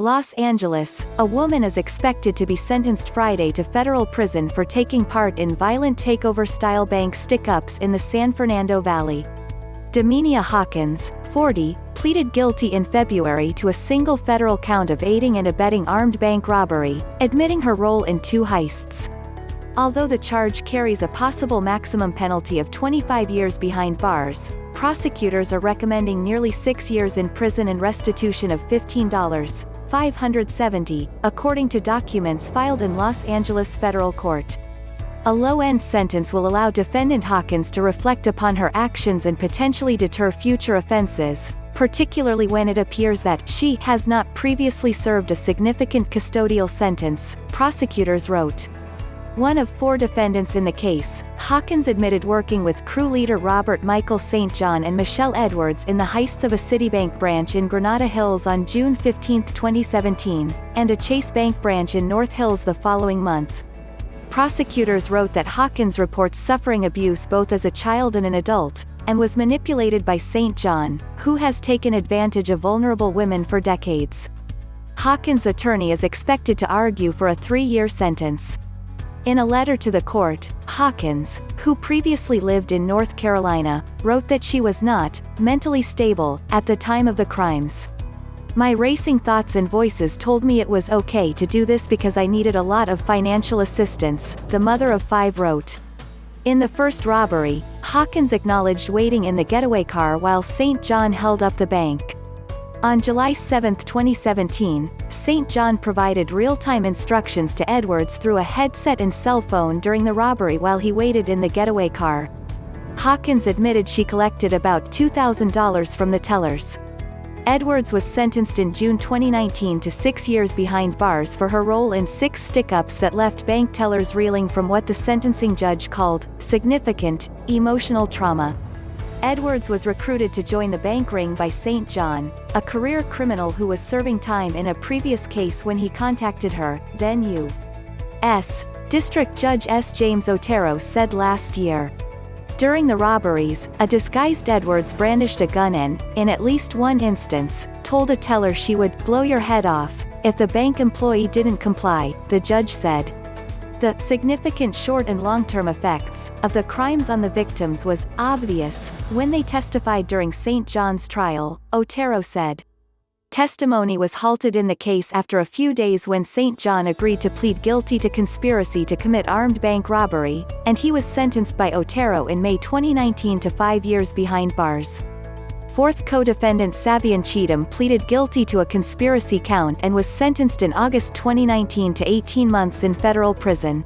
Los Angeles, a woman is expected to be sentenced Friday to federal prison for taking part in violent takeover-style bank stick-ups in the San Fernando Valley. Demenia Hawkins, 40, pleaded guilty in February to a single federal count of aiding and abetting armed bank robbery, admitting her role in 2 heists. Although the charge carries a possible maximum penalty of 25 years behind bars, prosecutors are recommending nearly 6 years in prison and restitution of $15,570, according to documents filed in Los Angeles federal court. A low-end sentence will allow defendant Hawkins to reflect upon her actions and potentially deter future offenses, particularly when it appears that she has not previously served a significant custodial sentence, prosecutors wrote. One of 4 defendants in the case, Hawkins admitted working with crew leader Robert Michael St. John and Michelle Edwards in the heists of a Citibank branch in Granada Hills on June 15, 2017, and a Chase Bank branch in North Hills the following month. Prosecutors wrote that Hawkins reports suffering abuse both as a child and an adult, and was manipulated by St. John, who has taken advantage of vulnerable women for decades. Hawkins' attorney is expected to argue for a 3-year sentence. In a letter to the court, Hawkins, who previously lived in North Carolina, wrote that she was not mentally stable at the time of the crimes. "My racing thoughts and voices told me it was okay to do this because I needed a lot of financial assistance," the mother of 5 wrote. In the first robbery, Hawkins acknowledged waiting in the getaway car while St. John held up the bank. On July 7, 2017, St. John provided real-time instructions to Edwards through a headset and cell phone during the robbery while he waited in the getaway car. Hawkins admitted she collected about $2,000 from the tellers. Edwards was sentenced in June 2019 to 6 years behind bars for her role in 6 stick-ups that left bank tellers reeling from what the sentencing judge called significant emotional trauma. Edwards was recruited to join the bank ring by St. John, a career criminal who was serving time in a previous case when he contacted her, then U.S. District Judge S. James Otero said last year. During the robberies, a disguised Edwards brandished a gun and, in at least one instance, told a teller she would blow your head off if the bank employee didn't comply, the judge said. The significant short and long-term effects of the crimes on the victims was obvious when they testified during St. John's trial, Otero said. Testimony was halted in the case after a few days when St. John agreed to plead guilty to conspiracy to commit armed bank robbery, and he was sentenced by Otero in May 2019 to 5 years behind bars. 4th co-defendant Savion Cheatham pleaded guilty to a conspiracy count and was sentenced in August 2019 to 18 months in federal prison.